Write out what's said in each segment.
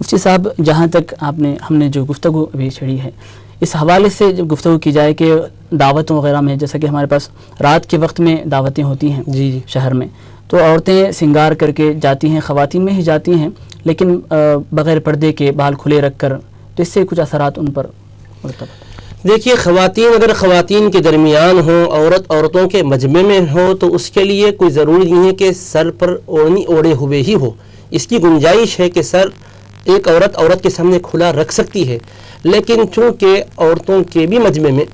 مفتی صاحب، جہاں تک ہم نے جو گفتگو ابھی چھڑی ہے، اس حوالے سے جب گفتگو کی جائے کہ دعوتوں وغیرہ میں، جیسا کہ ہمارے پاس رات کے وقت میں دعوتیں ہوتی ہیں جی شہر میں، تو عورتیں سنگار کر کے جاتی ہیں، خواتین میں ہی جاتی ہیں، لیکن بغیر پردے کے بال کھلے رکھ کر، تو اس سے کچھ اثرات ان پر مرتب؟ دیکھیے، خواتین اگر خواتین کے درمیان ہوں، عورتوں کے مجمع میں ہو، تو اس کے لیے کوئی ضروری نہیں ہے کہ سر پر اوڑھنی اوڑھے ہوئے ہی ہو. اس کی گنجائش ہے کہ سر ایک عورت کے سامنے کھلا رکھ سکتی ہے، لیکن چونکہ عورتوں کے بھی مجمع میں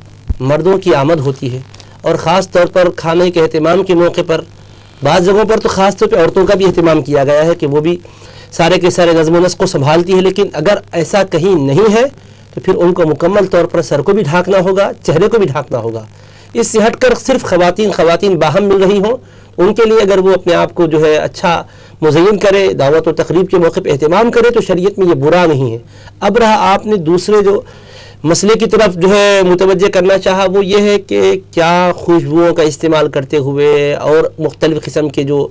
مردوں کی آمد ہوتی ہے، اور خاص طور پر کھانے کے اہتمام کے موقع پر بعض جگہوں پر تو خاص طور پہ عورتوں کا بھی اہتمام کیا گیا ہے کہ وہ بھی سارے کے سارے نظم و نسق کو سنبھالتی ہے. لیکن اگر ایسا کہیں نہیں ہے تو پھر ان کو مکمل طور پر سر کو بھی ڈھانکنا ہوگا، چہرے کو بھی ڈھانکنا ہوگا. اس سے ہٹ کر صرف خواتین باہم مل رہی ہوں، ان کے لیے اگر وہ اپنے آپ کو جو ہے اچھا مزین کرے، دعوت و تقریب کے موقع پہ اہتمام کرے، تو شریعت میں یہ برا نہیں ہے. اب رہا آپ نے دوسرے جو مسئلے کی طرف جو ہے متوجہ کرنا چاہا، وہ یہ ہے کہ کیا خوشبوؤں کا استعمال کرتے ہوئے اور مختلف قسم کے جو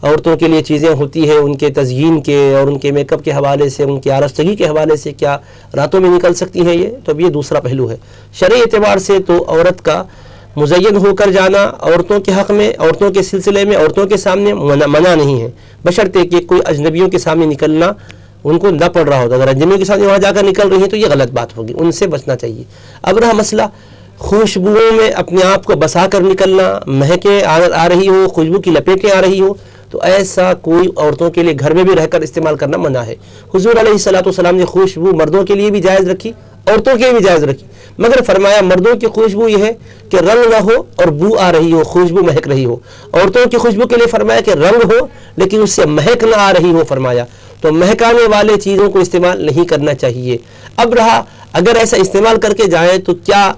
عورتوں کے لیے چیزیں ہوتی ہیں، ان کے تزئین کے اور ان کے میک اپ کے حوالے سے، ان کی آراستگی کے حوالے سے، کیا راتوں میں نکل سکتی ہیں یہ؟ تو اب یہ دوسرا پہلو ہے. شرعی اعتبار سے تو عورت کا مزین ہو کر جانا عورتوں کے حق میں، عورتوں کے سلسلے میں، عورتوں کے سامنے منع نہیں ہے، بشرطے کہ کوئی اجنبیوں کے سامنے نکلنا ان کو نہ پڑ رہا ہوگا. اگر اجنبیوں کے سامنے وہاں جا کر نکل رہی ہیں تو یہ غلط بات ہوگی، ان سے بچنا چاہیے. اب رہا مسئلہ خوشبوؤں میں اپنے آپ کو بسا کر نکلنا، مہکیں آ رہی ہو، خوشبو کی لپیٹیں آ رہی ہو، تو ایسا کوئی عورتوں کے لیے گھر میں بھی رہ کر استعمال کرنا منع ہے. حضور علیہ السلام نے خوشبو مردوں کے لیے بھی جائز رکھی، عورتوں کے لیے بھی جائز رکھی، مگر فرمایا مردوں کی خوشبو یہ ہے کہ رنگ نہ ہو اور بو آ رہی ہو، خوشبو مہک رہی ہو. عورتوں کی خوشبو کے لیے فرمایا کہ رنگ ہو لیکن اس سے مہک نہ آ رہی ہو. فرمایا تو مہکانے والے چیزوں کو استعمال نہیں کرنا چاہیے. اب رہا اگر ایسا استعمال کر کے جائیں تو کیا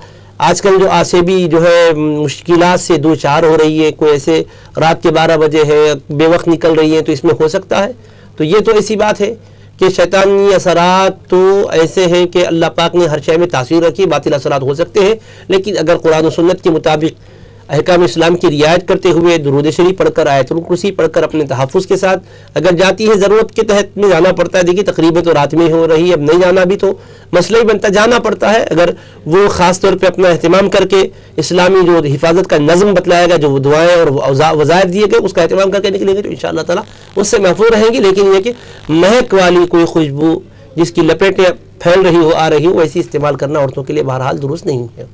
آج کل جو آسیبی جو ہے مشکلات سے دو چار ہو رہی ہے، کوئی ایسے رات کے 12 بجے ہے، بے وقت نکل رہی ہے، تو اس میں ہو سکتا ہے؟ تو یہ تو ایسی بات ہے کہ شیطانی اثرات تو ایسے ہیں کہ اللہ پاک نے ہر شے میں تاثیر رکھی، باطل اثرات ہو سکتے ہیں. لیکن اگر قرآن و سنت کے مطابق احکام اسلام کی رعایت کرتے ہوئے درود شریف پڑھ کر، آیت الکرسی پڑھ کر اپنے تحفظ کے ساتھ اگر جاتی ہے، ضرورت کے تحت میں جانا پڑتا ہے. دیکھیے تقریباً تو رات میں ہو رہی ہے، اب نہیں جانا بھی تو مسئلہ ہی بنتا، جانا پڑتا ہے. اگر وہ خاص طور پہ اپنا اہتمام کر کے اسلامی جو حفاظت کا نظم بتلایا گا، جو دعائیں اور وظائف دیے گئے، اس کا اہتمام کر کے نکلیں گے تو انشاءاللہ تعالیٰ اس سے محفوظ رہیں گی. لیکن یہ کہ مہک والی کوئی خوشبو جس کی لپیٹیں پھیل رہی ہو، آ رہی ہو، ایسی استعمال کرنا عورتوں کے لیے بہرحال درست نہیں ہے.